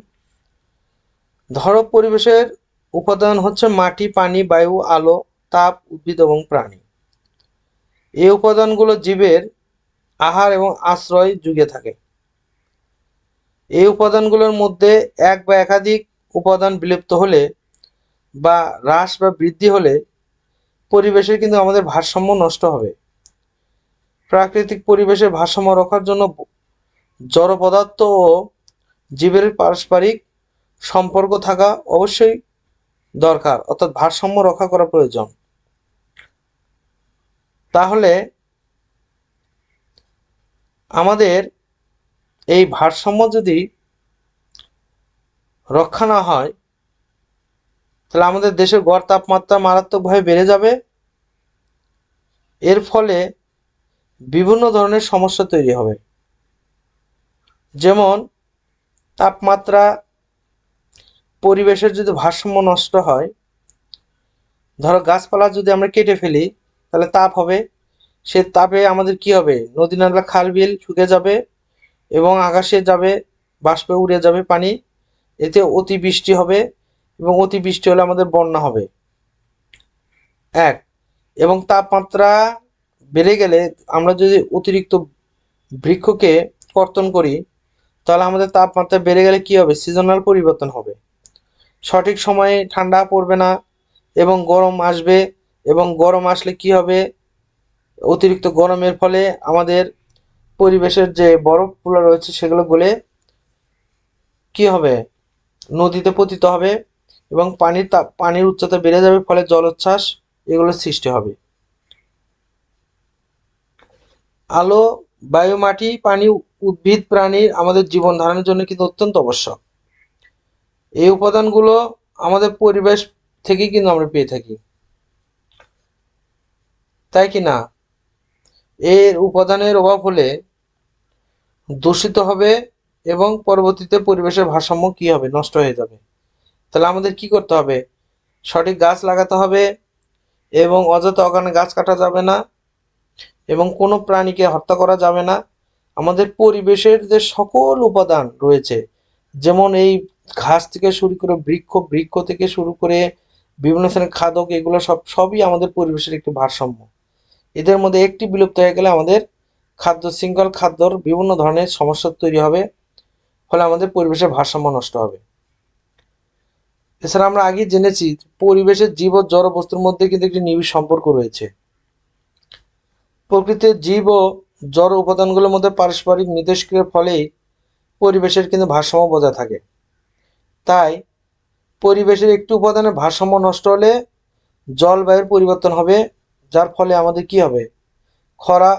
ধরো পরিবেশের উপাদান হচ্ছে মাটি, পানি, বায়ু, আলো, তাপ, উদ্ভিদ এবং প্রাণী। এই উপাদানগুলো জীবের আহার এবং আশ্রয় যুগে থাকে। এই উপাদানগুলোর মধ্যে এক বা একাধিক উপাদান বিলুপ্ত হলে বা হ্রাস বা বৃদ্ধি হলে পরিবেশের কিন্তু আমাদের ভারসাম্য নষ্ট হবে। প্রাকৃতিক পরিবেশের ভারসাম্য রক্ষার জন্য জড় পদার্থ ও জীবের পারস্পরিক সম্পর্ক থাকা অবশ্যই দরকার, অর্থাৎ ভারসাম্য রক্ষা করা প্রয়োজন। তাহলে আমাদের এই ভারসাম্য যদি রক্ষা না হয় তাহলে আমাদের দেশের গড় তাপমাত্রা মারাত্মকভাবে বেড়ে যাবে। এর ফলে বিভিন্ন ধরনের সমস্যা তৈরি হবে। যেমন তাপমাত্রা, পরিবেশের যদি ভারসাম্য নষ্ট হয়, ধরো গাছপালা যদি আমরা কেটে ফেলি তাহলে তাপ হবে। সে তাপে আমাদের কি হবে? নদী নালা খাল বিল শুকিয়ে যাবে এবং আকাশে যাবে, বাষ্পে উড়ে যাবে পানি। এতে অতিবৃষ্টি হবে এবং অতিবৃষ্টি হলে আমাদের বন্যা হবে। এক, এবং তাপমাত্রা বেড়ে গেলে আমরা যদি অতিরিক্ত বৃক্ষকে কর্তন করি তাহলে আমাদের তাপমাত্রা বেড়ে গেলে কি হবে? সিজনাল পরিবর্তন হবে, সঠিক সময়ে ঠান্ডা পড়বে না এবং গরম আসবে। এবং গরম আসলে কি হবে? অতিরিক্ত গরমের ফলে আমাদের পরিবেশের যে বরফগুলো রয়েছে সেগুলো গলে কি হবে? নদীতে পতিত হবে এবং পানির উচ্চতা বেড়ে যাবে, ফলে জলোচ্ছ্বাস এগুলোর সৃষ্টি হবে। আলো, বায়ু, মাটি, পানি, উদ্ভিদ, প্রাণীর আমাদের জীবন ধারণের জন্য কিন্তু অত্যন্ত আবশ্যক। এই উপাদানগুলো আমাদের পরিবেশ থেকেই কিন্তু আমরা পেয়ে থাকি, তাই কি না? এর উপাদানের অভাব হলে দূষিত হবে এবং পরবর্তীতে পরিবেশের ভারসাম্য কি হবে? নষ্ট হয়ে যাবে। তাহলে আমাদের কি করতে হবে? সঠিক গাছ লাগাতে হবে এবং অযথা অকারণে গাছ কাটা যাবে না এবং কোনো প্রাণীকে হত্যা করা যাবে না। আমাদের পরিবেশের যে সকল উপাদান রয়েছে, যেমন এই ঘাস থেকে শুরু করে বৃক্ষ, বৃক্ষ থেকে শুরু করে বিভিন্ন শ্রেণীর খাদক, এগুলো সবই আমাদের পরিবেশের একটি ভারসাম্য। এদের মধ্যে একটি বিলুপ্ত হয়ে গেলে আমাদের খাদ্য শৃঙ্খল, খাদ্যর বিভিন্ন ধরনের সমস্যা তৈরি হবে, ফলে আমাদের পরিবেশের ভারসাম্য নষ্ট হবে। এছাড়া আমরা আগে জেনেছি পরিবেশের জীব ও জড় বস্তুর মধ্যে কিন্তু একটি নিবিড় সম্পর্ক রয়েছে। প্রকৃতির জীব ও জড় উপাদানগুলোর মধ্যে পারস্পরিক মিথস্ক্রিয়ার ফলেই পরিবেশের কিন্তু ভারসাম্য বজায় থাকে। তাই পরিবেশের একটি উপাদানের ভারসাম্য নষ্ট হলে জলবায়ুর পরিবর্তন হবে, যার ফলে আমাদের কি হবে? খরা,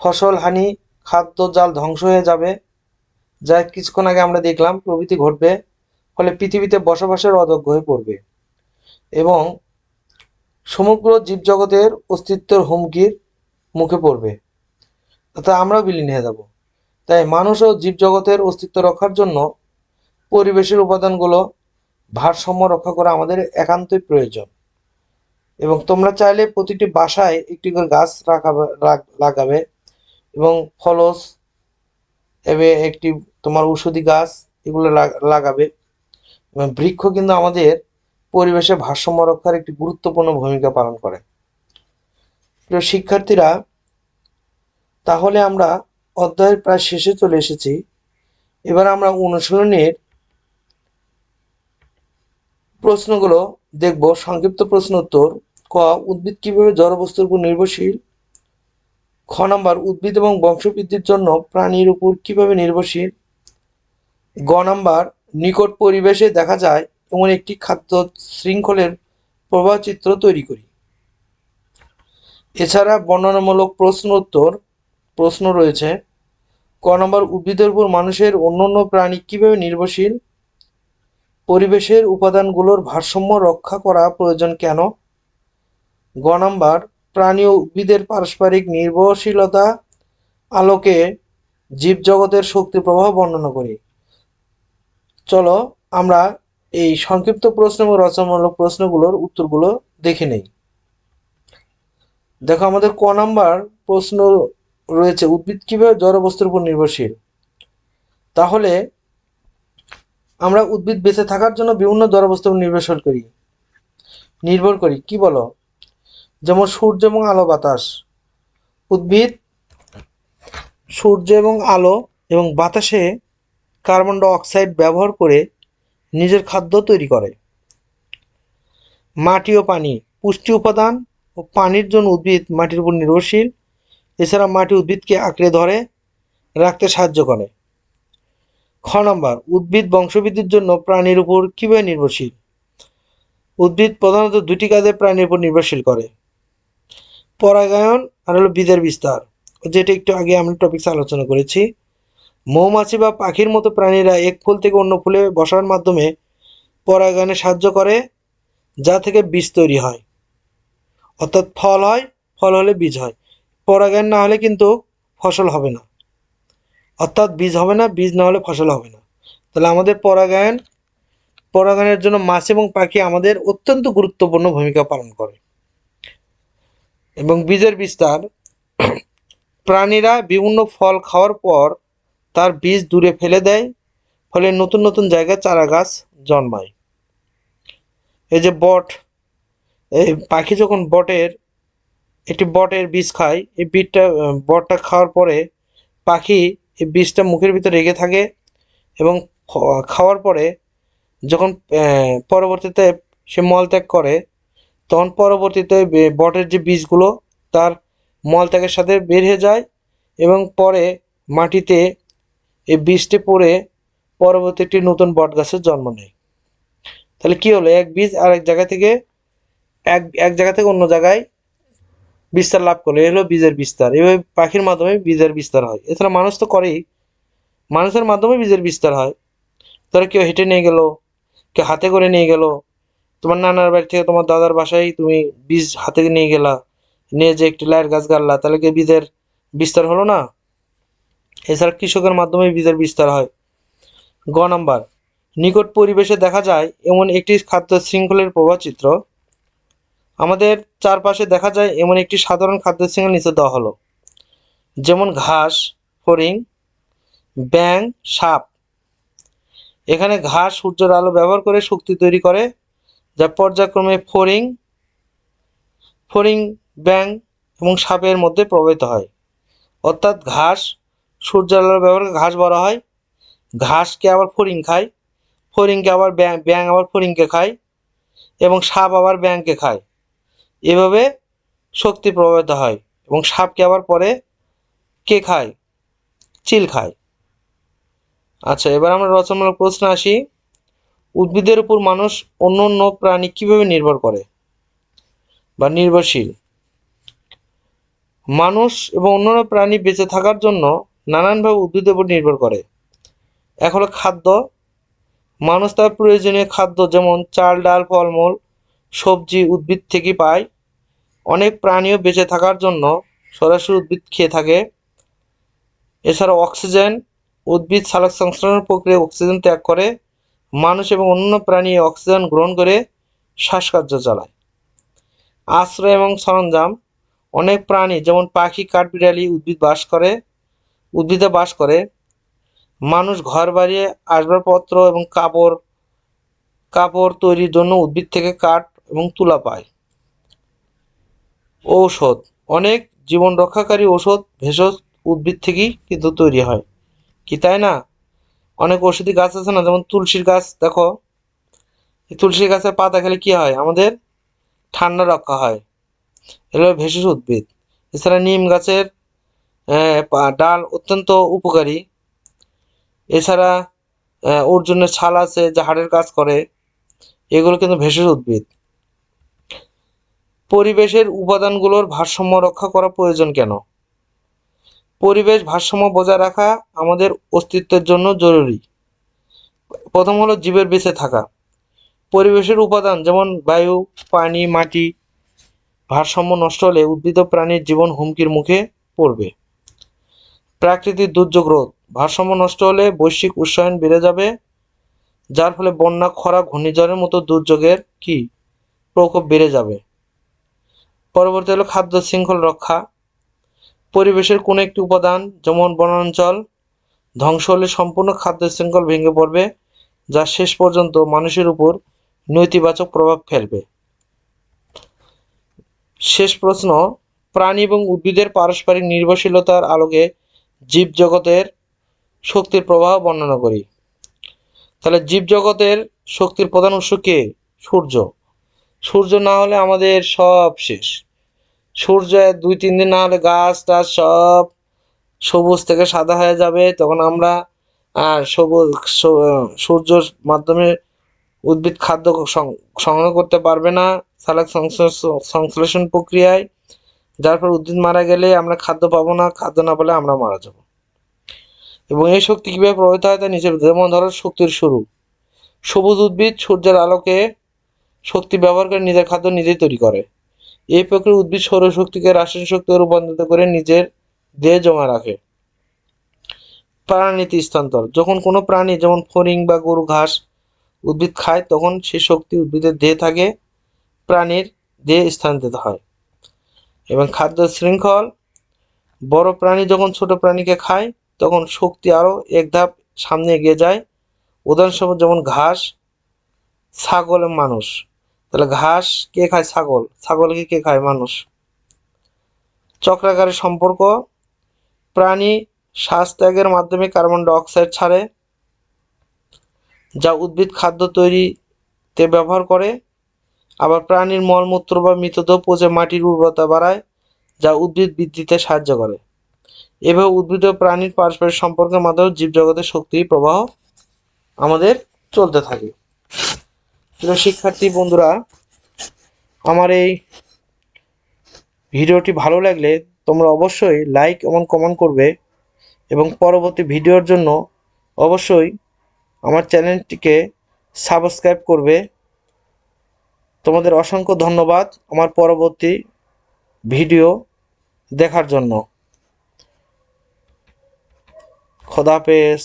ফসল হানি, খাদ্য জাল ধ্বংস হয়ে যাবে, যা কিছুক্ষণ আগে আমরা দেখলাম প্রভৃতি ঘটবে। ফলে পৃথিবীতে বসবাসের অযোগ্য হয়ে পড়বে এবং সমগ্র জীবজগতের অস্তিত্বের হুমকির মুখে পড়বে, অর্থাৎ আমরাও বিলীন হয়ে যাব। তাই মানুষ ও জীবজগতের অস্তিত্ব রক্ষার জন্য পরিবেশের উপাদানগুলো ভারসাম্য রক্ষা করা আমাদের একান্তই প্রয়োজন। এবং তোমরা চাইলে প্রতিটি বাসায় একটি করে গাছ লাগাবে এবং ফলস এবে একটি তোমার ঔষধি গাছ এগুলো লাগাবে। এবং বৃক্ষ কিন্তু আমাদের পরিবেশে ভারসাম্য রক্ষার একটি গুরুত্বপূর্ণ ভূমিকা পালন করে। প্রিয় শিক্ষার্থীরা, তাহলে আমরা অধ্যায়ের প্রায় শেষে চলে এসেছি। এবার আমরা অনুশীলনের প্রশ্নগুলো দেখব। সংক্ষিপ্ত প্রশ্ন উত্তর: ক, উদ্ভিদ কিভাবে জড়বস্তুর উপর নির্ভরশীল? খ নাম্বার, উদ্ভিদ এবং বংশবৃদ্ধির জন্য প্রাণীর উপর কিভাবে নির্ভরশীল? গ নাম্বার, নিকট পরিবেশে দেখা যায় এমন একটি খাদ্য শৃঙ্খলের প্রবাহচিত্র তৈরি করি। এছাড়া বর্ণনামূলক প্রশ্ন রয়েছে। ক নম্বর, উদ্ভিদের উপর মানুষের অন্যান্য প্রাণী কিভাবে নির্ভরশীল? পরিবেশের উপাদানগুলোর ভারসাম্য রক্ষা করা প্রয়োজন কেন? গ নম্বর, প্রাণী ও উদ্ভিদের পারস্পরিক নির্ভরশীলতা আলোকে জীবজগতের শক্তি প্রবাহ বর্ণনা করি। চলো আমরা এই সংক্ষিপ্ত প্রশ্ন এবং রচনামূলক প্রশ্নগুলোর উত্তরগুলো দেখে নেই। দেখো, আমাদের ক নাম্বার প্রশ্ন রয়েছে, উদ্ভিদ কিভাবে জড়বস্তুর উপর নির্ভরশীল? তাহলে আমরা উদ্ভিদ বেঁচে থাকার জন্য বিভিন্ন জড়বস্তুর উপর নির্ভর করি। কি বলো? যেমন সূর্য এবং আলো, বাতাস। উদ্ভিদ সূর্য এবং আলো এবং বাতাসে কার্বন ডাই অক্সাইড ব্যবহার করে নিজের খাদ্য তৈরি করে। মাটি ও পানি, পুষ্টি উপাদান ও পানির জন্য উদ্ভিদ মাটির উপর নির্ভরশীল। এছাড়া মাটি উদ্ভিদকে আঁকড়ে ধরে রাখতে সাহায্য করে। খ নম্বর, উদ্ভিদ বংশবৃদ্ধির জন্য প্রাণীর উপর কিভাবে নির্ভরশীল? উদ্ভিদ প্রধানত দুটি কাজে প্রাণীর উপর নির্ভরশীল করে: পরাগায়ন আর হলো বীজের বিস্তার, যেটা একটু আগে আমরা টপিকস আলোচনা করেছি। মৌমাছি বা পাখির মতো প্রাণীরা এক ফুল থেকে অন্য ফুলে বসার মাধ্যমে পরাগায়নে সাহায্য করে, যা থেকে বীজ তৈরি হয়, অর্থাৎ ফল হয়, ফল হলে বীজ হয়। পরাগায়ন না হলে কিন্তু ফসল হবে না, অর্থাৎ বীজ হবে না, বীজ না হলে ফসল হবে না। তাহলে আমাদের পরাগায়নের জন্য মাছ এবং পাখি আমাদের অত্যন্ত গুরুত্বপূর্ণ ভূমিকা পালন করে। এবং বীজের বিস্তার, প্রাণীরা বিভিন্ন ফল খাওয়ার পর তার বীজ দূরে ফেলে দেয়, ফলে নতুন নতুন জায়গায় চারা গাছ জন্মায়। এই যে এই পাখি যখন বটের বীজ খায়, এই বটটা খাওয়ার পরে পাখি এই বীজটা মুখের ভিতরে রেখে থাকে এবং খাওয়ার পরে যখন পরবর্তীতে সে মলত্যাগ করে, তখন পরবর্তীতে বটের যে বীজগুলো তার মলত্যাগের সাথে বের হয়ে যায় এবং পরে মাটিতে এই বীজটি পড়ে পরবর্তী একটি নতুন বট গাছের জন্ম নেয়। তাহলে কি হলো? এক বীজ আর এক জায়গা থেকে অন্য জায়গায় বিস্তার লাভ করলো, এ হলো বীজের বিস্তার। এভাবে পাখির মাধ্যমে বীজের বিস্তার হয়। এছাড়া মানুষ তো করেই, মানুষের মাধ্যমে বীজের বিস্তার হয়। ধরো কেউ হেঁটে নিয়ে গেল, কেউ হাতে করে নিয়ে গেল, তোমার নানার বাড়ি থেকে তোমার দাদার বাসায় তুমি বীজ হাতে নিয়ে গেলা, নিয়ে যে একটি লাইয়ের গাছ গাড়লা, তাহলে কি বীজের বিস্তার হলো না? এছাড়া কৃষকের মাধ্যমে বীজের বিস্তার হয়। গ নাম্বার, নিকট পরিবেশে দেখা যায় এমন একটি খাদ্য শৃঙ্খলের প্রভাবচিত্র। আমাদের চারপাশে দেখা যায় এমন একটি সাধারণ খাদ্য শৃঙ্খল নিচে দেওয়া হলো। যেমন ঘাস, ফড়িং, ব্যাঙ, সাপ। এখানে ঘাস সূর্যের আলো ব্যবহার করে শক্তি তৈরি করে, যা পর্যায়ক্রমে ফড়িং, ব্যাঙ এবং সাপের মধ্যে প্রবাহিত হয়। অর্থাৎ ঘাস, সূর্যের আলো ব্যবহার করে ঘাস বড় হয়, ঘাসকে আবার ফড়িং খায়, ফড়িংকে আবার ব্যাঙ আবার ফড়িংকে খায়, এবং সাপ আবার ব্যাঙকে খায়। এভাবে শক্তি প্রবাহিত হয়। এবং সাপকে আবার পরে কে খায়? চিল খায়। আচ্ছা, এবার আমরা রচনামূলক প্রশ্ন আসি। উদ্ভিদের উপর মানুষ অন্য অন্য প্রাণী কিভাবে নির্ভর করে বা নির্ভরশীল? মানুষ এবং অন্যান্য প্রাণী বেঁচে থাকার জন্য নানানভাবে উদ্ভিদের উপর নির্ভর করে। এক হলো খাদ্য। মানুষ তার প্রয়োজনীয় খাদ্য যেমন চাল, ডাল, ফলমূল, সবজি উদ্ভিদ থেকে পায়। অনেক প্রাণীও বেঁচে থাকার জন্য সরাসরি উদ্ভিদ খেয়ে থাকে। এছাড়া অক্সিজেন, উদ্ভিদ সালোকসংশ্লেষণ প্রক্রিয়ায় অক্সিজেন ত্যাগ করে। মানুষ এবং অন্যান্য প্রাণী অক্সিজেন গ্রহণ করে শ্বাসকার্য চালায়। আশ্রয় এবং সরঞ্জাম, অনেক প্রাণী যেমন পাখি, কাঠবিড়ালি উদ্ভিদে বাস করে। মানুষ ঘর বাড়ি, আসবাবপত্র এবং কাপড় তৈরির জন্য উদ্ভিদ থেকে কাঠ এবং তুলা পায়। ঔষধ, অনেক জীবন রক্ষাকারী ঔষধ ভেষজ উদ্ভিদ থেকেই কিন্তু তৈরি হয়। কি তাই না? অনেক ঔষধি গাছ আছে না, যেমন তুলসীর গাছ দেখো, এই তুলসী গাছের পাতা খেলে কি হয়? আমাদের ঠান্ডা রক্ষা হয়। এগুলো ভেষজ উদ্ভিদ। এছাড়া নিম গাছের ডাল অত্যন্ত উপকারী। এছাড়া অর্জুনের ছাল আছে যা হাড়ের কাজ করে। এগুলো কিন্তু ভেষজ উদ্ভিদ। পরিবেশের উপাদানগুলোর ভারসাম্য রক্ষা করা প্রয়োজন কেন? পরিবেশ ভারসাম্য বজায় রাখা আমাদের অস্তিত্বের জন্য জরুরি। প্রথম হলো জীবের বেঁচে থাকা। পরিবেশের উপাদান যেমন বায়ু, পানি, মাটি ভারসাম্য নষ্ট হলে উদ্ভিদ ও প্রাণীর জীবন হুমকির মুখে পড়বে। প্রাকৃতিক দুর্যোগ রোধ, ভারসাম্য নষ্ট হলে বৈশ্বিক উষ্ণায়ন বেড়ে যাবে, যার ফলে বন্যা, খরা, ঘূর্ণিঝড়ের মতো দুর্যোগের প্রকোপ বেড়ে যাবে। পরবর্তী হলো খাদ্য শৃঙ্খল রক্ষা। পরিবেশের কোনো একটি উপাদান যেমন বনাঞ্চল ধ্বংস হলে সম্পূর্ণ খাদ্য শৃঙ্খল ভেঙে পড়বে, যা শেষ পর্যন্ত মানুষের উপর নেতিবাচক প্রভাব ফেলবে। শেষ প্রশ্ন, প্রাণী এবং উদ্ভিদের পারস্পরিক নির্ভরশীলতার আলোকে জীবজগতের শক্তির প্রবাহ বর্ণনা করি। তাহলে জীবজগতের শক্তির প্রধান উৎস কে? সূর্য। সূর্য না হলে আমাদের সব শেষ। সূর্য 2-3 দিন না হলে গাছ টাছ সব সবুজ থেকে সাদা হয়ে যাবে। তখন আমরা সূর্যর মাধ্যমে উদ্ভিদ খাদ্য সংগ্রহ করতে পারবে না সালোক সংশ্লেষণ প্রক্রিয়ায়, যার ফলে উদ্ভিদ মারা গেলে আমরা খাদ্য পাবো না, খাদ্য না পেলে আমরা মারা যাব। এবং এই শক্তি কিভাবে প্রভাবিত হয় তা নিচে, যেমন ধরো শক্তির শুরু। সবুজ উদ্ভিদ সূর্যের আলোকে শক্তি ব্যবহার করে নিজের খাদ্য নিজেই তৈরি করে। এই প্রক্রিয়ায় উদ্ভিদ সৌরশক্তিকে রাসায়নিক শক্তিতে রূপান্তরিত করে নিজের দেহে জমা রাখে। প্রাণনীতি স্থানান্তর, যখন কোনো প্রাণী যেমন ফড়িং বা গরু ঘাস উদ্ভিদ খায় তখন সেই শক্তি উদ্ভিদের দেহে থাকে, প্রাণীর দেহে স্থানান্তরিত হয়। এবং খাদ্য শৃঙ্খল, বড় প্রাণী যখন ছোট প্রাণীকে খায় তখন শক্তি আরো এক ধাপ সামনে এগিয়ে যায়। উদাহরণস্বরূপ যেমন ঘাস, ছাগল এবং মানুষ। তাহলে ঘাস কে খায়? ছাগল। ছাগলকে কে খায়? মানুষ। চক্রাকারের সম্পর্ক, প্রাণী শ্বাস ত্যাগের মাধ্যমে কার্বন ডাই অক্সাইড ছাড়ে, যা উদ্ভিদ খাদ্য তৈরিতে ব্যবহার করে। আবার প্রাণীর মলমূত্র বা মৃতদেহ পচে মাটির উর্বরতা বাড়ায়, যা উদ্ভিদ বৃদ্ধিতে সাহায্য করে। এভাবে উদ্ভিদ ও প্রাণীর পারস্পরিক সম্পর্কের মাধ্যমে জীবজগতের শক্তি প্রবাহ আমাদের চলতে থাকে। প্রিয় শিক্ষার্থী বন্ধুরা, আমার এই ভিডিওটি ভালো লাগলে তোমরা অবশ্যই লাইক এবং কমেন্ট করবে এবং পরবর্তী ভিডিওর জন্য অবশ্যই আমার চ্যানেলটিকে সাবস্ক্রাইব করবে। তোমাদের অসংখ্য ধন্যবাদ আমার পরবর্তী ভিডিও দেখার জন্য। খোদা হাফেজ।